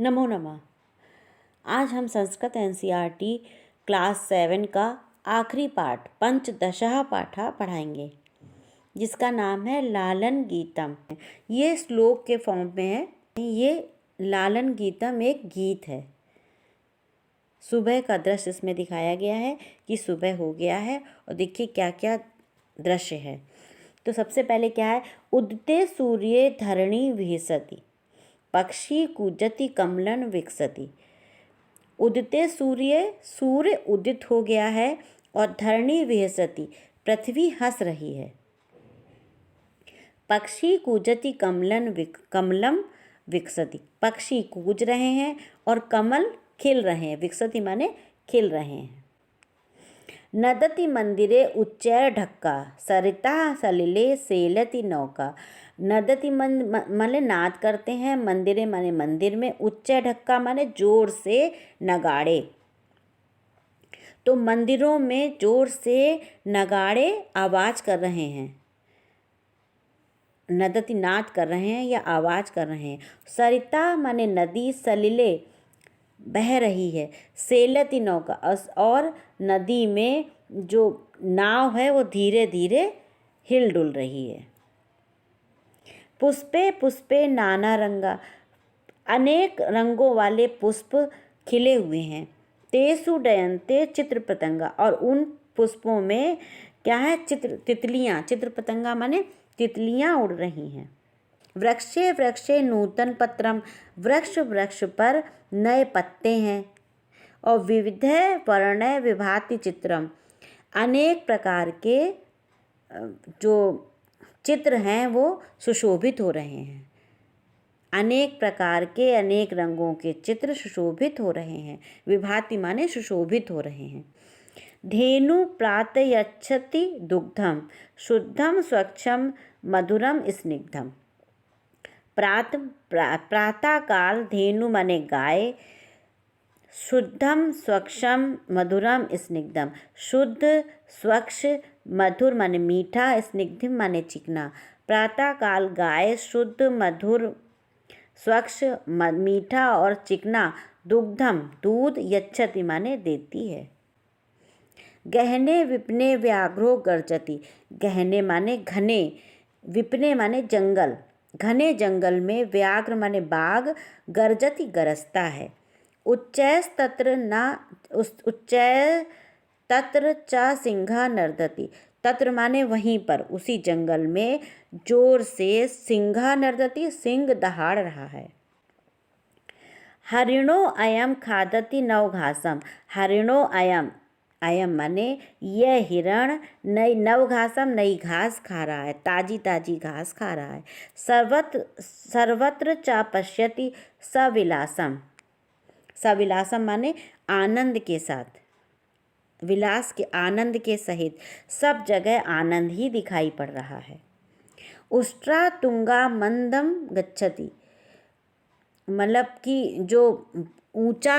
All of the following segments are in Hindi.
नमो नमः। आज हम संस्कृत एनसीईआरटी क्लास 7 का आखिरी पाठ पंचदशः पाठा पढ़ाएंगे, जिसका नाम है लालन गीतम। ये श्लोक के फॉर्म में है। ये लालन गीतम एक गीत है। सुबह का दृश्य इसमें दिखाया गया है कि सुबह हो गया है और देखिए क्या क्या दृश्य है। तो सबसे पहले क्या है, उदते सूर्ये धरणी विहसति, पक्षी कूजति कमलन विकसति। उदते सूर्य उदित हो गया है और धरणी विहसति, पृथ्वी हंस रही है। पक्षी कूजति कमलम विकसति, पक्षी कूज रहे हैं और कमल खिल रहे हैं। विकसति माने खिल रहे हैं। नदति मंदिरे उच्चैर ढक्का, सरिता सलिले सेलति नौका। नदति माने नाद करते हैं, मंदिरे माने मंदिर में, उच्चैर ढक्का माने जोर से नगाड़े। तो मंदिरों में जोर से नगाड़े आवाज कर रहे हैं। नदति नाद कर रहे हैं या आवाज कर रहे हैं। सरिता माने नदी, सलिले बह रही है, सेलति नौका और नदी में जो नाव है वो धीरे धीरे हिल डुल रही है। पुष्पे पुष्पे नाना रंगा, अनेक रंगों वाले पुष्प खिले हुए हैं। तेसु डयन्ते चित्र पतंगा, और उन पुष्पों में क्या है, तितलियाँ। चित्र पतंगा माने तितलियाँ उड़ रही हैं। वृक्षे वृक्षे नूतन पत्रम, वृक्ष पर नए पत्ते हैं। और विविध वर्णय विभाति चित्रम, अनेक प्रकार के जो चित्र हैं वो सुशोभित हो रहे हैं। अनेक प्रकार के अनेक रंगों के चित्र सुशोभित हो रहे हैं। विभाति माने सुशोभित हो रहे हैं। धेनु प्रातयच्छति दुग्धम, शुद्धम स्वच्छम मधुरम स्निग्धम। प्रातः काल धेनु माने गाय, शुद्धम स्वच्छम मधुरम स्निग्धम, शुद्ध स्वच्छ मधुर माने मीठा, स्निग्धम माने चिकना। प्रातः काल गाय शुद्ध मधुर स्वच्छ मीठा और चिकना दुग्धम दूध यच्छति माने देती है। गहने विपने व्याघ्रो गर्जति, गहने माने घने, विपने माने जंगल, घने जंगल में व्याघ्र माने बाघ, गर्जति गरजता है। उच्चैस्तत्र च सिंहा नर्दति, तत्र माने वहीं पर, उसी जंगल में जोर से सिंहा नर्दति, सिंह दहाड़ रहा है। हरिणो अयम खादति नवघासम, हरिणो अयम, अयम माने यह हिरण नई नवघासम नई घास खा रहा है, ताजी ताजी घास खा रहा है। सर्वत्र च पश्यति सविलासम, सविलासम माने आनंद के साथ, विलास के आनंद के सहित, सब जगह आनंद ही दिखाई पड़ रहा है। उष्ट्रा तुंगा मंदम गच्छति, मतलब कि जो ऊंचा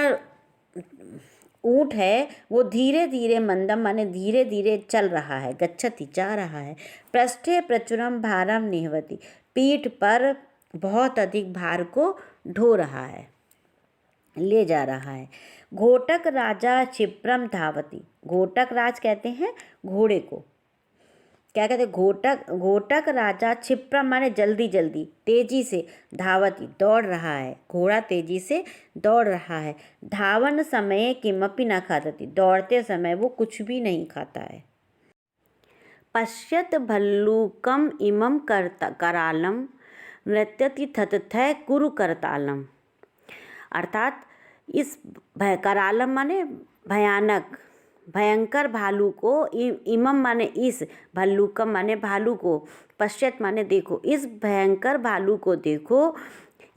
ऊंट है वो धीरे धीरे, मंदम माने धीरे धीरे चल रहा है, गच्छति जा रहा है। पृष्ठे प्रचुरम भारम निहवति, पीठ पर बहुत अधिक भार को ढो रहा है, ले जा रहा है। घोटक राजा क्षिप्रम धावति, घोटक राज कहते हैं घोड़े को, क्या कहते हैं, घोटक राजा क्षिप्रम माने जल्दी जल्दी, तेजी से, धावति दौड़ रहा है, घोड़ा तेजी से दौड़ रहा है। धावन समय किमपि न खादति, दौड़ते समय वो कुछ भी नहीं खाता है। पश्यत भल्लूकम इमं करालम, नृत्यति ततथै कुरु करतालम। अर्थात इस करालम माने भयानक, भयंकर भालू को, इमम माने इस, भल्लूकम माने भालू को, पश्चात माने देखो, इस भयंकर भालू को देखो।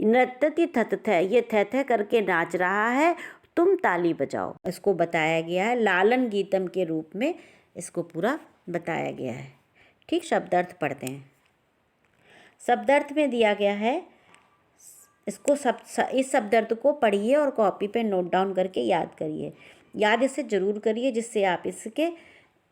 नृत्यति ततथै, ये थे करके नाच रहा है, तुम ताली बजाओ। इसको बताया गया है लालन गीतम के रूप में, इसको पूरा बताया गया है। ठीक, शब्दार्थ पढ़ते हैं। शब्दार्थ में दिया गया है, इसको इस शब्दार्थ को पढ़िए और कॉपी पे नोट डाउन करके याद करिए। याद इसे ज़रूर करिए, जिससे आप इसके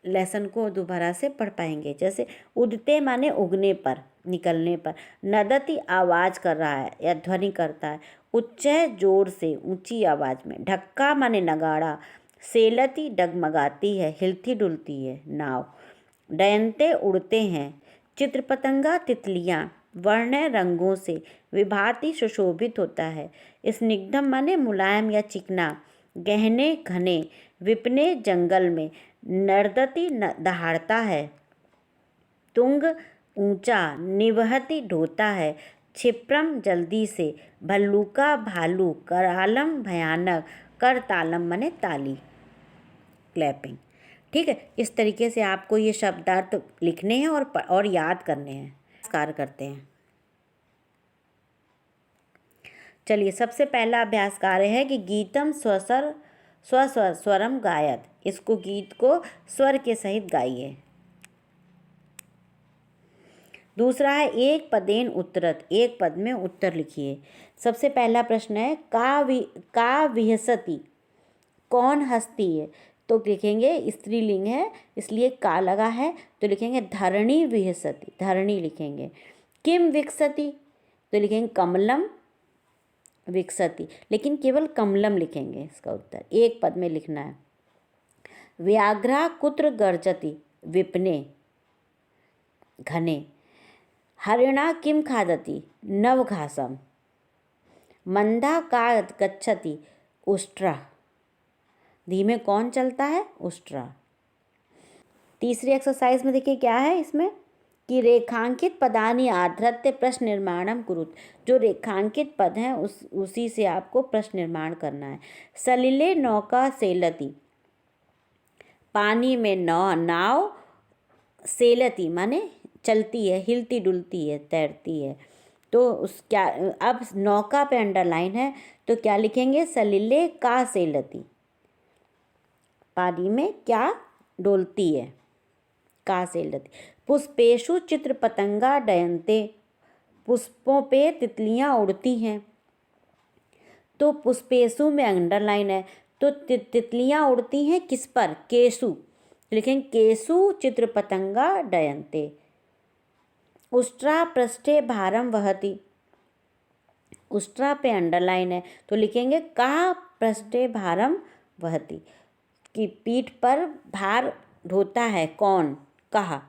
लेसन को दोबारा से पढ़ पाएंगे। जैसे उदते माने उगने पर, निकलने पर। नदति आवाज़ कर रहा है या ध्वनि करता है। उच्च जोर से, ऊंची आवाज में। ढक्का माने नगाड़ा। सेलती डगमगाती है, हिलती डुलती है नाव। डयंते उड़ते हैं। चित्रपतंगा तितलियाँ, वर्ण रंगों से विभाति सुशोभित होता है। स्निग्धम माने मुलायम या चिकना। गहने घने। विपने जंगल में। नर्दती दहाड़ता है। तुंग ऊंचा। निवहती ढोता है। क्षिप्रम जल्दी से। भल्लूका भालू। करालम भयानक। करतालम माने ताली, क्लैपिंग। ठीक है, इस तरीके से आपको ये शब्दार्थ लिखने हैं और याद करने हैं। कार्य करते हैं। चलिए, सबसे पहला अभ्यास कार्य है कि गीतम स्वरम गायत। इसको गीत को स्वर के सहित गाइए। दूसरा है एक पदेन उत्तरत, एक पद में उत्तर लिखिए। सबसे पहला प्रश्न है का विहसती, कौन हंसती है? तो लिखेंगे, स्त्रीलिंग है इसलिए का लगा है, तो लिखेंगे धरणी विहसती, धरणी लिखेंगे। किम विकसती, तो लिखेंगे कमलम विकसती, लेकिन केवल कमलम लिखेंगे इसका उत्तर, एक पद में लिखना है। व्याघ्रा कुत्र गर्जती, विपने घने। हरिणा किम खादती, नवघासम। मंदा का गच्छति, उष्ट्रा, धीमे कौन चलता है? उष्ट्रा। तीसरी एक्सरसाइज में देखिए क्या है इसमें कि रेखांकित पदानि आधृत्य प्रश्न निर्माणम कुरुत। जो रेखांकित पद हैं उसी से आपको प्रश्न निर्माण करना है। सलिले नौका सेलती, पानी में नाव। सेलती माने चलती है, हिलती डुलती है, तैरती है। तो उस क्या, अब नौका पे अंडरलाइन है तो क्या लिखेंगे? सलिले का सेलती, पानी में क्या डोलती है, का सेलती। पुष्पेशु चित्र पतंगा डयंते, पुष्पों पे तितलियां उड़ती हैं। तो पुष्पेशु में अंडरलाइन है तो तितलियां उड़ती हैं किस पर? केसु, लिखेंगे केसु चित्र पतंगा डयंते। उष्ट्रा पृष्ठे भारम वहति, उष्ट्रा पे अंडरलाइन है तो लिखेंगे का पृष्ठे भारम वहति, कि पीठ पर भार ढोता है कौन? कहा।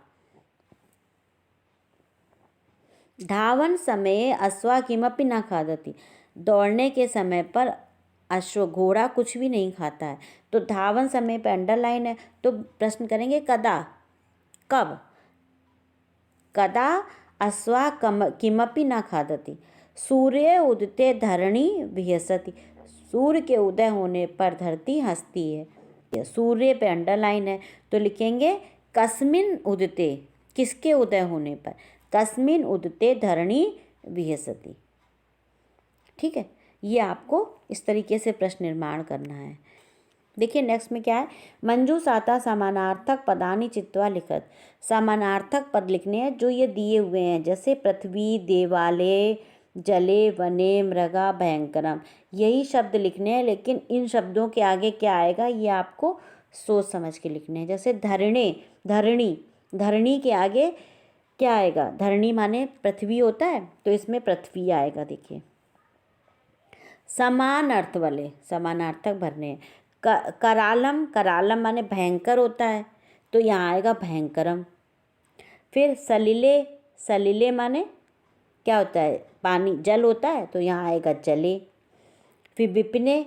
धावन समय अश्वा किमपि न खादति, दौड़ने के समय पर अश्व घोड़ा कुछ भी नहीं खाता है। तो धावन समय पर अंडरलाइन है तो प्रश्न करेंगे कदा, कब। कदा अश्वा किमपि न खादति। सूर्य उदते धरणी विहसति, सूर्य के उदय होने पर धरती हंसती है। सूर्य पे अंडरलाइन है तो लिखेंगे कस्मिन उदते, किसके उदय होने पर? कस्मिन उदते धरणी विहसति। ठीक है, ये आपको इस तरीके से प्रश्न निर्माण करना है। देखिए नेक्स्ट में क्या है, मंजू साता समानार्थक पदानि चित्वा लिखत। समानार्थक पद लिखने हैं जो ये दिए हुए हैं, जैसे पृथ्वी, देवालय, जले, वने, मृगा, भयंकरम, यही शब्द लिखने हैं। लेकिन इन शब्दों के आगे क्या आएगा ये आपको सोच समझ के लिखने हैं। जैसे धरणे, धरणी, धरणी के आगे क्या आएगा? धरणी माने पृथ्वी होता है तो इसमें पृथ्वी आएगा। देखिए समान अर्थ वाले समानार्थक भरने हैं। करालम, करालम माने भयंकर होता है तो यहाँ आएगा भयंकरम। फिर सलिले, सलिले माने क्या होता है? पानी, जल होता है तो यहाँ आएगा जले। फिर विपने,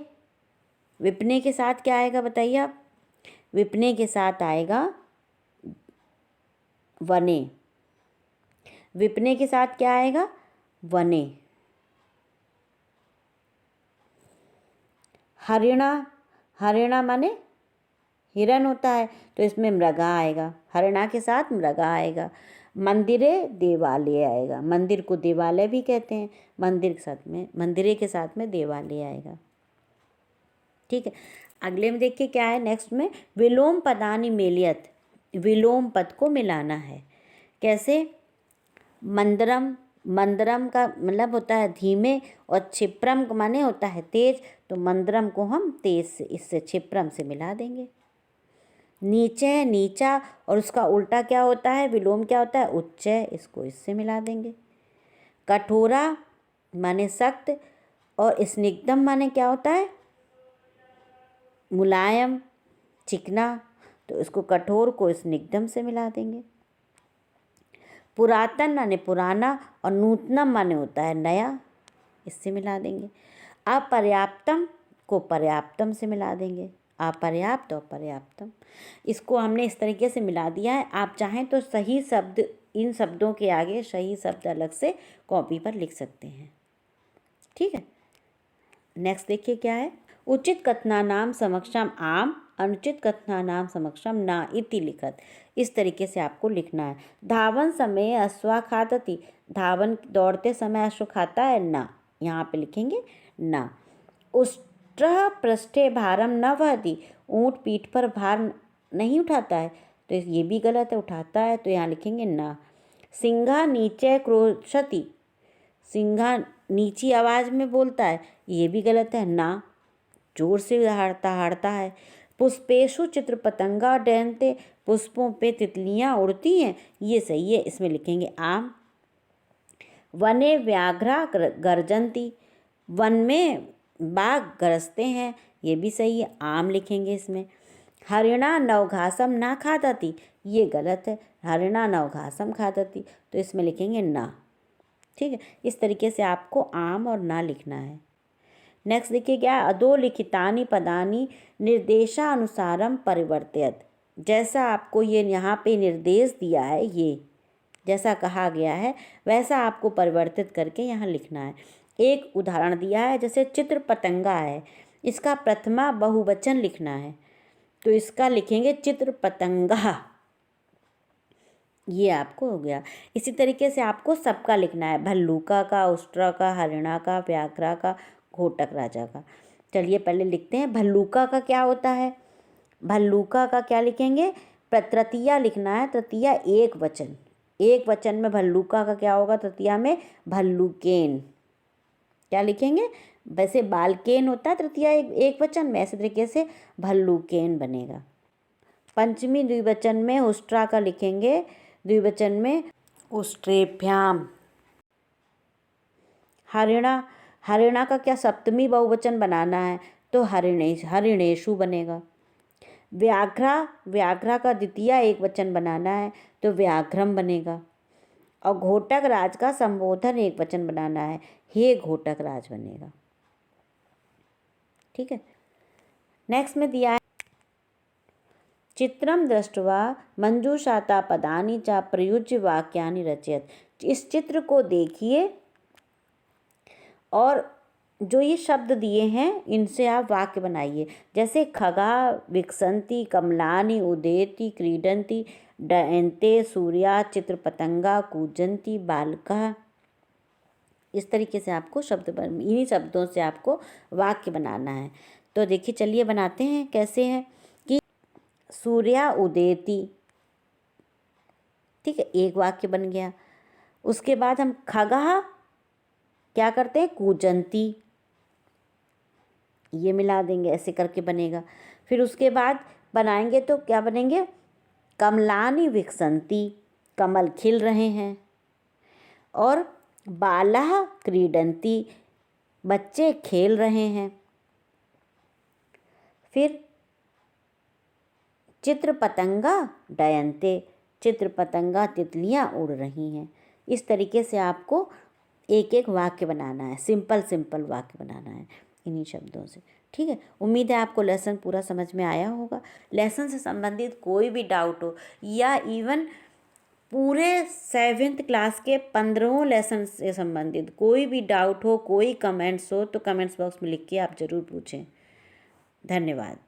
विपने के साथ क्या आएगा बताइए आप? विपने के साथ आएगा वने, विपने के साथ क्या आएगा? वने। हरिणा, हरिणा माने हिरण होता है तो इसमें मृगा आएगा, हरिणा के साथ मृगा आएगा। मंदिरे, देवालय आएगा, मंदिर को देवालय भी कहते हैं, मंदिर के साथ में, मंदिरे के साथ में देवालय आएगा। ठीक है, अगले में देखिए क्या है नेक्स्ट में, विलोम पदानि मेलियत, विलोम पद को मिलाना है। कैसे? मंदरम, मंदरम का मतलब होता है धीमे और क्षिप्रम माने होता है तेज, तो मंदरम को हम तेज से, इससे क्षिप्रम से मिला देंगे। नीचे, नीचा, और उसका उल्टा क्या होता है? विलोम क्या होता है? उच्च, इसको इससे मिला देंगे। कठोरा माने सख्त, और स्निग्धम माने क्या होता है? मुलायम, चिकना, तो इसको कठोर को स्निग्धम से मिला देंगे। पुरातन माने पुराना और नूतनम माने होता है नया, इससे मिला देंगे। अपर्याप्तम को पर्याप्तम से मिला देंगे। अपर्याप्त और पर्याप्तम, इसको हमने इस तरीके से मिला दिया है। आप चाहें तो सही शब्द, इन शब्दों के आगे सही शब्द अलग से कॉपी पर लिख सकते हैं। ठीक है, नेक्स्ट देखिए क्या है। उचित कथनानाम समक्षम आम, अनुचित कथनानाम समक्षम ना इति लिखत। इस तरीके से आपको लिखना है। धावन समय अश्वा खादति, धावन दौड़ते समय अश्व खाता है ना, यहाँ पे लिखेंगे ना। उष्ट्र पृष्ठे भारम न वहति, ऊँट पीठ पर भार नहीं उठाता है, तो ये भी गलत है, उठाता है, तो यहाँ लिखेंगे ना। सिंहा नीचे क्रोशति, सिंहा नीची आवाज़ में बोलता है, ये भी गलत है, ना, जोर से हारता है। पुष्पेशु चित्र पतंगा डैनते, पुष्पों पे तितलियाँ उड़ती हैं, ये सही है, इसमें लिखेंगे आम। वने व्याघ्रा गर्जंती, वन में बाघ गरजते हैं, ये भी सही है, आम लिखेंगे इसमें। हरिणा नवघासम ना खादति, ये गलत है, हरिणा नवघासम खादति, तो इसमें लिखेंगे ना। ठीक है, इस तरीके से आपको आम और ना लिखना है। नेक्स्ट देखिए क्या, अधोलिखितानि पदानि निर्देशानुसारम परिवर्तयत। जैसा आपको ये यहाँ पे निर्देश दिया है, ये जैसा कहा गया है वैसा आपको परिवर्तित करके यहाँ लिखना है। एक उदाहरण दिया है, जैसे चित्र पतंगा है, इसका प्रथमा बहुवचन लिखना है, तो इसका लिखेंगे चित्र पतंगा, ये आपको हो गया। इसी तरीके से आपको सबका लिखना है, भल्लूका का, उष्ट्रा का, हरिणा का, व्याघ्रा का, घोटक राजा का। चलिए पहले लिखते हैं भल्लूका का क्या होता है। भल्लूका का क्या लिखेंगे, तृतीया लिखना है, तृतीया एक वचन, एक वचन में भल्लूका का क्या होगा, तृतीया में भल्लूकेन, क्या लिखेंगे, वैसे बालकेन होता है तृतीया एक वचन में, ऐसे तरीके से भल्लूकेन बनेगा। पंचमी द्विवचन में उष्ट्रा का लिखेंगे, द्विवचन में उष्ट्रेभ्याम। हरिणा, हरिणा का क्या सप्तमी बहुवचन बनाना है, तो हरिणेशु बनेगा। व्याघ्रा, व्याघ्रा का द्वितीया एक वचन बनाना है, तो व्याघ्रम बनेगा। और घोटक राज का संबोधन एक वचन बनाना है, हे घोटक राज बनेगा। ठीक है, नेक्स्ट में दिया है चित्रम दृष्ट्वा मंजूषाता पदानि च प्रयुज्य वाक्यानि रचयत। इस चित्र को देखिए और जो ये शब्द दिए हैं इनसे आप वाक्य बनाइए। जैसे खगा विकसंती, कमलानि उदेति, क्रीडंती, डयन्ते सूर्या, चित्र पतंगा कूजंती, बालका। इस तरीके से आपको इन्हीं शब्दों से आपको वाक्य बनाना है। तो देखिए चलिए बनाते हैं, कैसे हैं कि सूर्या उदेति, ठीक है, एक वाक्य बन गया। उसके बाद हम खगा क्या करते हैं, कूजंती, ये मिला देंगे, ऐसे करके बनेगा। फिर उसके बाद बनाएंगे तो क्या बनेंगे, कमलानि विकसंती, कमल खिल रहे हैं। और बालः क्रीडंती, बच्चे खेल रहे हैं। फिर चित्र पतंगा डयन्ते, चित्र पतंगा तितलियाँ उड़ रही हैं। इस तरीके से आपको एक एक वाक्य बनाना है, सिंपल सिंपल वाक्य बनाना है इन्हीं शब्दों से। ठीक है, उम्मीद है आपको लेसन पूरा समझ में आया होगा। लेसन से संबंधित कोई भी डाउट हो या इवन पूरे 7th क्लास के 15 लेसन से संबंधित कोई भी डाउट हो, कोई कमेंट्स हो, तो कमेंट्स बॉक्स में लिख के आप ज़रूर पूछें। धन्यवाद।